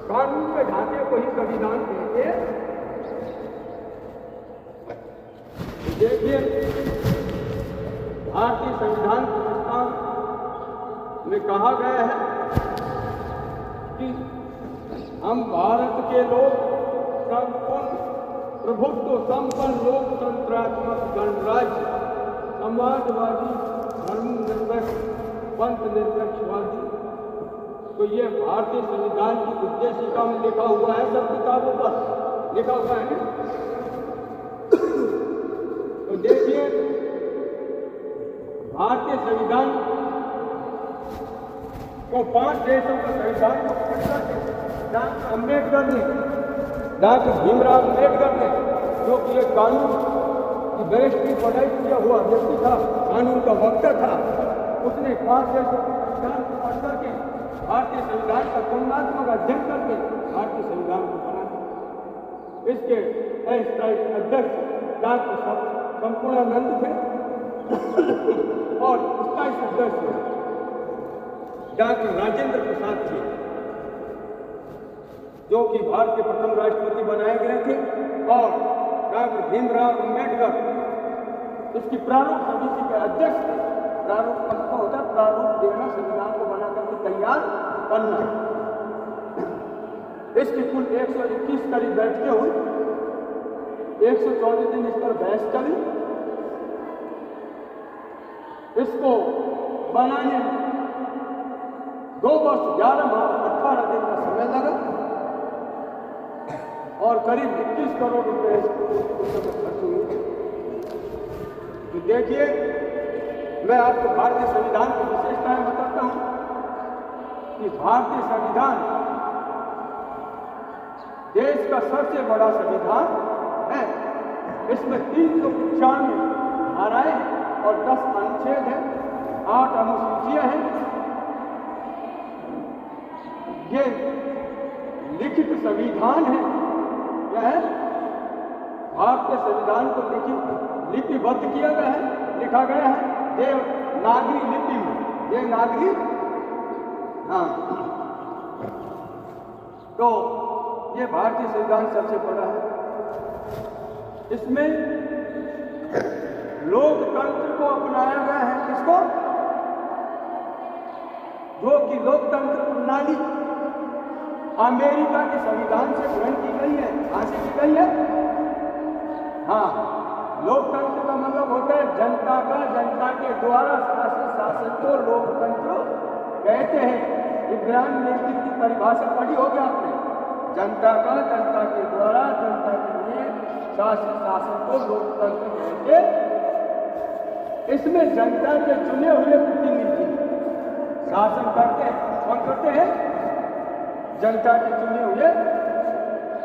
कानून के ढांचे को ही संविधान कहते हैं। देखिए, भारतीय संविधान की प्रस्ताव में कहा गया है कि हम भारत के लोग संपूर्ण प्रभुत्व संपन्न लोकतंत्रात्मक गणराज्य, समाजवादी, धर्मनिरपेक्ष, पंथ निरपेक्षवादी। तो ये भारतीय संविधान की उद्देशिका में लिखा हुआ है, सब किताबों पर लिखा हुआ है। तो देखिए, भारतीय संविधान को 5 देशों का संविधान को डॉक्टर अम्बेडकर ने, डॉक्टर भीमराव अम्बेडकर ने, जो कि एक कानून की बैरिस्ट्री पढ़ाई किया हुआ व्यक्ति था, कानून का वक्ता था, उसने 5 देशों के संविधान को पढ़ करके भारतीय संविधान का तुलनात्मक अध्ययन करके भारतीय संविधान को बनाया। इसके अस्थायी अध्यक्ष डॉक्टर संपूर्णानंद थे और स्थायी सदस्य डॉक्टर राजेंद्र प्रसाद थे, जो कि भारत के प्रथम राष्ट्रपति बनाए गए थे। और डॉक्टर भीमराव अम्बेडकर इसकी प्रारूप समिति के अध्यक्ष थे। प्रारूप का होता है प्रारूप देना, संविधान को बना करके तैयार करना। इसकी कुल 121 करीब बैठकें हुई, 114 दिन इस पर बहस चली। इसको बनाने में 2 वर्ष 11 माह 18 दिन का समय लगा और करीब 21 करोड़ रुपए खर्च हुए। तो देखिए, मैं आपको भारतीय संविधान की विशेषताएं बताता हूं कि भारतीय संविधान देश का सबसे बड़ा संविधान है। इसमें 395 धाराएं और 10 अनुच्छेद हैं, 8 अनुसूचियां हैं। ये लिखित संविधान है। क्या है? भारतीय संविधान को लिपिबद्ध किया गया है, लिखा गया है देवनागरी लिपि में। देवनागरी, हाँ। तो ये भारतीय संविधान सबसे बड़ा है। इसमें लोकतंत्र को अपनाया गया है। किसको? जो कि लोकतंत्र प्रणाली अमेरिका के संविधान से ग्रहण की गई है। कहां से की गई है? हाँ, लोकतंत्र का मतलब होता है जनता का, जनता के द्वारा शासित शासन को लोकतंत्र कहते हैं। विज्ञान नीति की परिभाषा पढ़ी होगी आपने। जनता का, जनता के द्वारा, जनता के लिए शासित शासन को लोकतंत्र कहते हैं। इसमें जनता के चुने हुए प्रतिनिधि शासन करते हैं। कौन करते हैं? जनता के चुने हुए।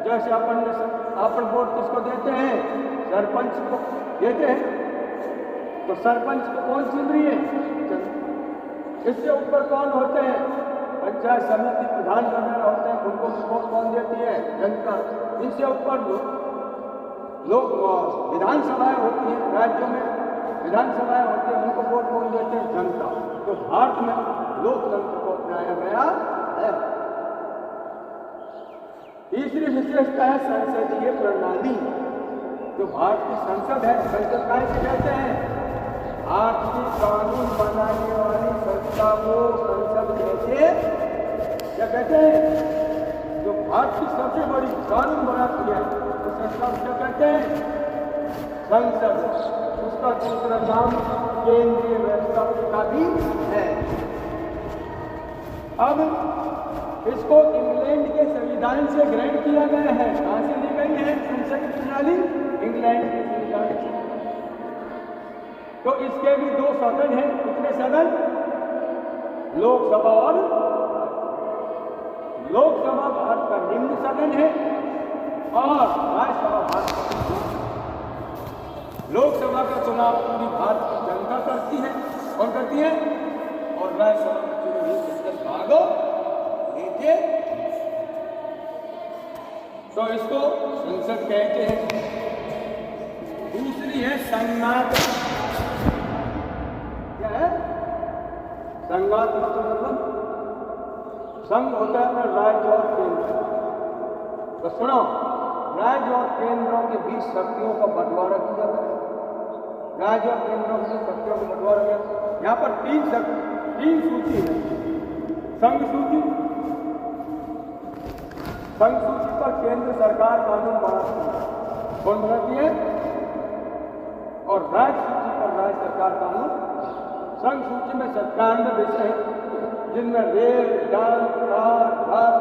जैसे अपन वोट किसको देते हैं? सरपंच को देते हैं। तो सरपंच को कौन चुन रही है? इससे ऊपर कौन होते हैं? पंचायत समिति प्रधान वगैरह होते हैं, उनको वोट कौन देती है? जनता। इससे ऊपर लोग विधानसभाएं होती हैं, राज्यों में विधानसभाएं होती हैं, उनको वोट कौन देते हैं? जनता। तो भारत में लोकतंत्र को अपनाया गया है। तीसरी विशेषता है संसदीय प्रणाली। जो भारत की संसद है, संसद काहे कहते हैं? भारत की कानून बनाने वाली संस्था को संसद कहते हैं। क्या कहते हैं? जो भारत की सबसे बड़ी कानून बनाती है तो संस्था क्या कहते हैं? संसद। उसका दूसरा नाम केंद्रीय व्यवस्थापिका भी है। अब इसको इंग्लैंड के संविधान से ग्रहण किया गया है। कहां से ली गई है संसद की प्रणाली? इंग्लैंड के संविधान से। तो इसके भी 2 सदन हैं। कितने सदन? लोकसभा और लोकसभा भारत का निम्न सदन है और राज्यसभा भारत का। लोकसभा का चुनाव पूरी भारत की जनता करती है। कौन करती है? और राज्यसभा का चुनाव भागो देते। तो इसको संसद कहते हैं। दूसरी है संघात। क्या है? संघात मतलब संघ होता है ना राज्य और केंद्र। तो सुनो, राज्य और केंद्रों के बीच शक्तियों का बंटवारा किया गया। राज्य और केंद्रों के बीच शक्तियों का बंटवारा किया। यहाँ पर तीन सूची है। संघ सूची, संघ सूची पर केंद्र सरकार कानून बनाती है। कौन बनाती है? और राज्य सूची पर राज्य सरकार कानून। संघ सूची में 97 विषय हैं, जिनमें रेल, जल, कार, घर,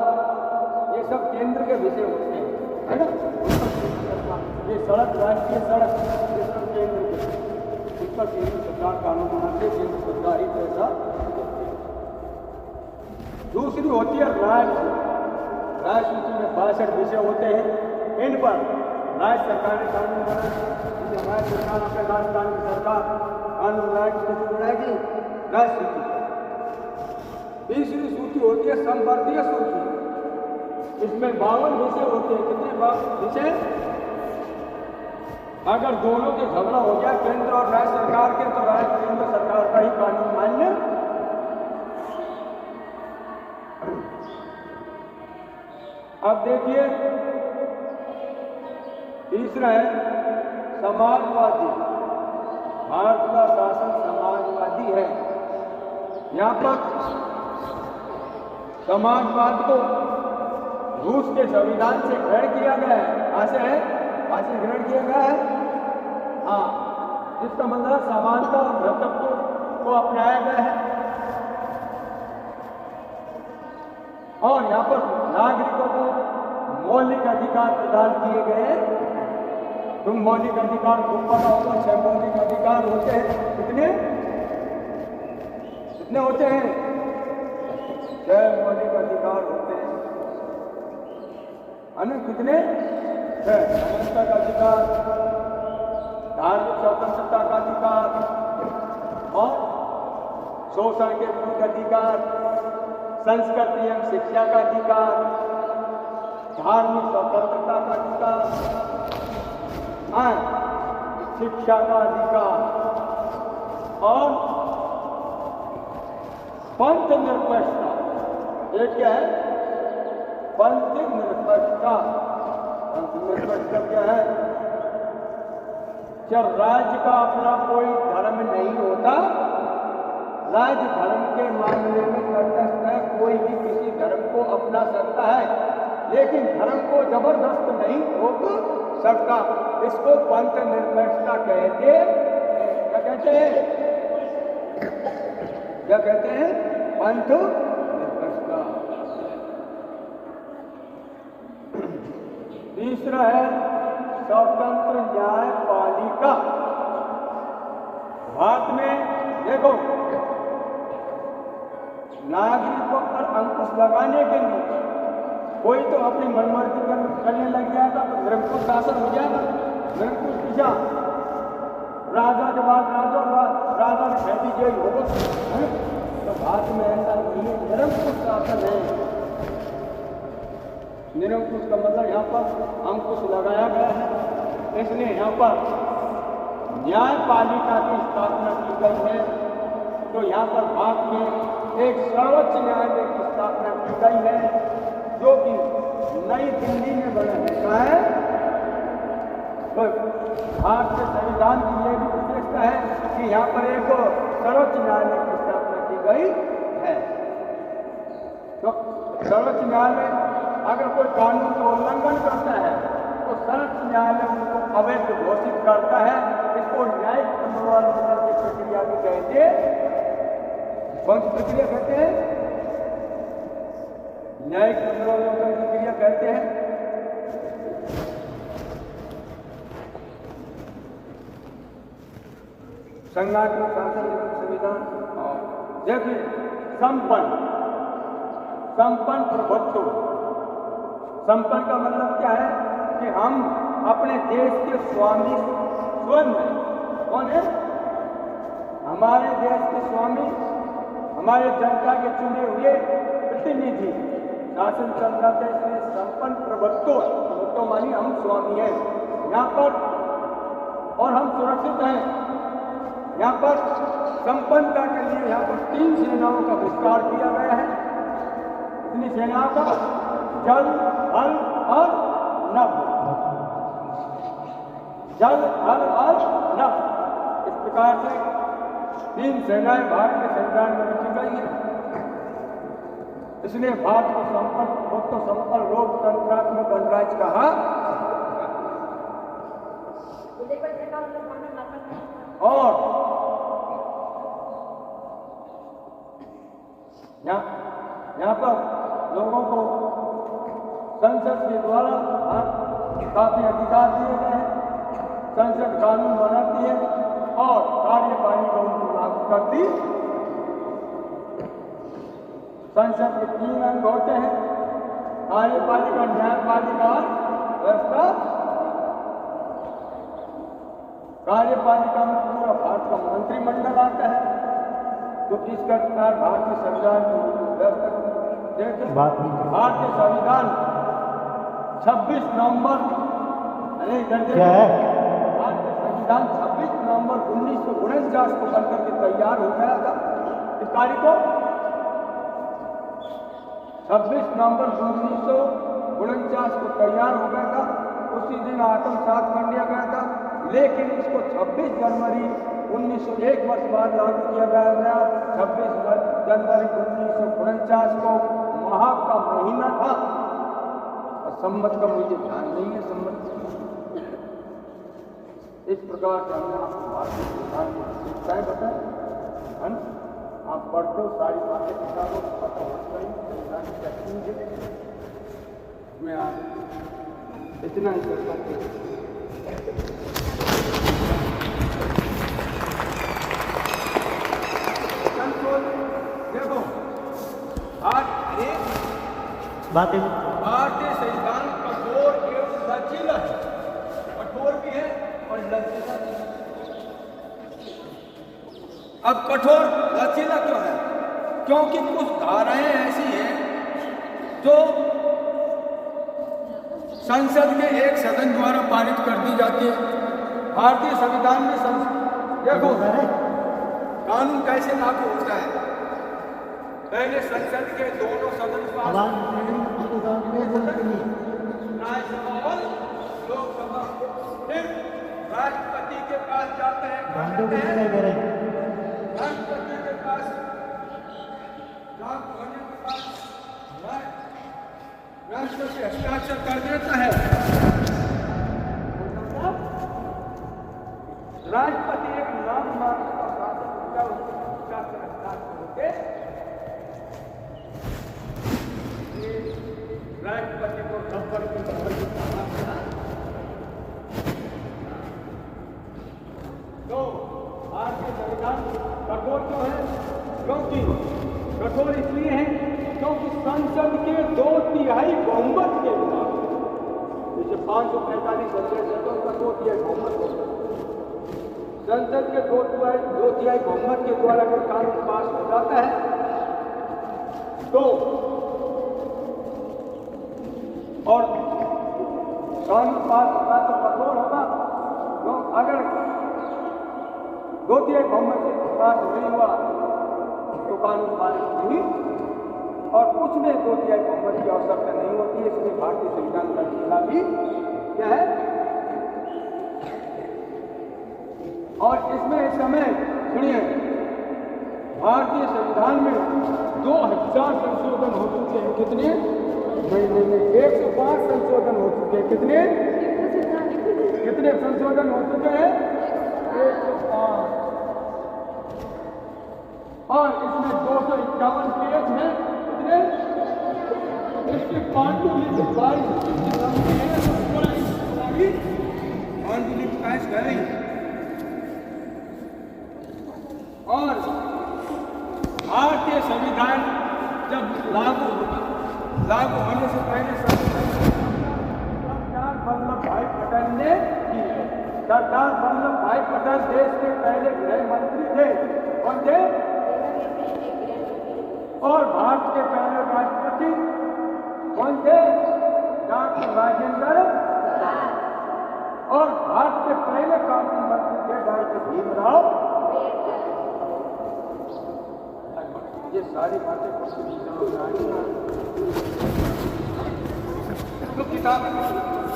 ये सब केंद्र के विषय होते हैं, है ना। ये सड़क, राष्ट्रीय सड़क, ये सब केंद्र के, उस पर केंद्र सरकार कानून बनाते, केंद्र सरकार ही पैसा देती है। दूसरी होती है राज्य। राज्य सूची में 62 विषय होते हैं। इन पर राज्य सरकार ने कानून बनाए। हमारी सरकार, अपने राजस्थान की सरकार कानून राज्य सूची बनाएगी, राज्य सूची। तीसरी सूची होती है संवर्गीय सूची। इसमें 52 विषय होते हैं। कितने विषय? अगर दोनों के झगड़ा हो गया, केंद्र और राज्य सरकार के, तो राज्य केंद्र सरकार का ही कानून मान्य। अब देखिए, तीसरा है समाजवादी। भारत का शासन समाजवादी है। यहाँ पर समाजवाद को रूस के संविधान से ग्रहण किया गया है। कहाँ से है? कहाँ से ग्रहण किया गया है? हाँ, इसका मतलब समानता और भ्रातृत्व को अपनाया गया है। और यहाँ पर नागरिकों को मौलिक अधिकार प्रदान किए गए हैं। तुम मौलिक अधिकार को पता होगा, 6 मौलिक अधिकार होते हैं। कितने होते हैं? 6 मौलिक अधिकार होते हैं, है ना। कितने? 6। समानता का अधिकार, धार्मिक स्वतंत्रता का अधिकार, और शोषण के विरुद्ध अधिकार, संस्कृति एवं शिक्षा का अधिकार, धार्मिक स्वतंत्रता का अधिकार, शिक्षा का अधिकार, और पंथ निरपेक्षता। ये क्या है? पंथ निरपेक्षता। पंथ निरपेक्षता क्या है? जब राज्य का अपना कोई धर्म नहीं होता, राज्य धर्म के मामले में तटस्थ है, कोई भी किसी धर्म को अपना सकता है, लेकिन धर्म को जबरदस्त नहीं रोक सकता। इसको पंथ निरपेक्षता कहते हैं। क्या कहते हैं? क्या कहते हैं? पंथ निरपेक्षता। तीसरा है स्वतंत्र न्यायपालिका। भारत में देखो, नागरिकों पर अंकुश लगाने के लिए कोई तो अपनी मनमर्जी करने लग जाएगा, तो निरंकुश शासन हो जाएगा। निरंकुश दिशा, राजा के बाद राजा ने कह दीजिए होगा, तो भारत में ऐसा नहीं है। निरंकुश शासन है। निरंकुश का मतलब यहाँ पर अंकुश लगाया गया है, इसलिए यहाँ पर न्यायपालिका की स्थापना की गई है। तो यहाँ पर भारत में एक सर्वोच्च न्यायालय की स्थापना की गई है, जो कि नई दिल्ली में बना है। क्या है? तो भारत के संविधान की यह भी विशेषता है कि यहाँ पर एक सर्वोच्च न्यायालय की स्थापना की गई है। तो सर्वोच्च न्यायालय अगर कोई कानून का उल्लंघन करता है, तो सर्वोच्च न्यायालय उनको अवैध घोषित करता है। इसको न्यायिक पुनरावलोकन की प्रक्रिया भी कहते हैं। कौन सी प्रक्रिया कहते हैं? न्यायिक पुनरावलोकन की क्रिया कहते हैं। संघात्मक शासन एवं संविधान। देखिए, संपन्न प्रभुत्व। संपन्न का मतलब क्या है? कि हम अपने देश के स्वामी स्वयं हैं। कौन है? हमारे देश के स्वामी, हमारे जनता के चुने हुए प्रतिनिधि शासन चल रहा है। इसलिए संपन्न प्रभुत्व मानी हम स्वामी हैं यहाँ पर, और हम सुरक्षित हैं यहाँ पर। संपन्नता के लिए यहाँ पर 3 सेनाओं का विस्तार किया गया है। अपनी सेना का जल, थल और नभ, जल, थल और नभ, इस प्रकार से 3 सेनाएं भारतीय संविधान में रखी गई है। इसलिए भारत को संपन्न लोकतंत्रात्मक गणराज्य कहा। और यहाँ पर लोगों को संसद के द्वारा काफी अधिकार दिए गए हैं। संसद कानून बनाती है और कार्यपालिका उनको लागू करती। संसद के 3 अंग होते हैं, कार्यपालिका, न्यायपालिका और व्यवस्था। कार्यपालिका में पूरा भारत का मंत्रिमंडल आता है, तो इस प्रकार भारतीय संविधान की व्यवस्था। भारतीय संविधान 26 नवंबर क्या है? भारतीय संविधान 26 नवंबर 1949 को बनकर के तैयार हो गया था। इस तारीख को 26 नवंबर 1949 को तैयार हो गया था। उसी दिन आत्मसात कर लिया गया था, लेकिन इसको 26 जनवरी 1901 वर्ष बाद लागू किया गया। 26 जनवरी 1949 को माह का महीना था और संवत का मुझे ध्यान नहीं है। संवत इस प्रकार से हमने आपको भारतीय संविधान की विशेषताएं बताई है ना। आप पढ़ते हो सारी बातें, किताबों को पता होता ही संविधान क्या चीज है। मैं आप इतना ही कर सकते हैं। देखो भारतीय संविधान कठोर एवं लचीला है। कठोर भी है और लचीला भी है। अब कठोर लचीला क्यों है? क्योंकि कुछ धाराएं ऐसी हैं जो संसद के एक सदन द्वारा पारित कर दी जाती है। भारतीय संविधान में देखो कानून कैसे लागू होता है। पहले संसद के दोनों सदन राज्यसभा और लोकसभा, फिर राष्ट्रपति के पास जाते हैं। राष्ट्रपति के पास राष्ट्रपति हस्ताक्षर कर देता है। राष्ट्रपति एक नाम मात्र का शासन होता है, उसके हस्ताक्षर होते राष्ट्रपति को खबर की तो भारतीय संविधान कठोर क्यों है? क्योंकि कठोर इसलिए है क्योंकि संसद के 2/3 बहुमत के द्वारा, जैसे 545 सदस्य है तो उसका 2/3 बहुमत होता है। संसद के 2/3 बहुमत के द्वारा अगर कानून पास हो जाता है तो और कानून पास होगा तो कठोर होगा। तो अगर 2/3 बहुमत से पास नहीं हुआ तो कानून पारित नहीं, और कुछ में 2/3 बहुमत की आवश्यकता नहीं होती है। इसलिए भारतीय संविधान का जिला भी क्या है। और इसमें इस समय सुनिए, भारतीय संविधान में 2000 संशोधन हो चुके हैं। कितने? नहीं 105 संशोधन हो चुके हैं। कितने संशोधन हो चुके हैं? 105। और इसमें 251 पेज हैं। कितने? इसके पांडुलिपि 22 पांडुलिपि पास गए। और भारतीय संविधान जब लागू होने से पहले सरदार वल्लभ भाई पटेल ने की है। सरदार वल्लभ भाई पटेल देश के पहले गृह मंत्री थे। कौन थे? और भारत के पहले राष्ट्रपति कौन थे? डॉक्टर राजेंद्र प्रसाद। और भारत के पहले कानून मंत्री थे डॉक्टर भीमराव। ये सारी बातें कुछ किताब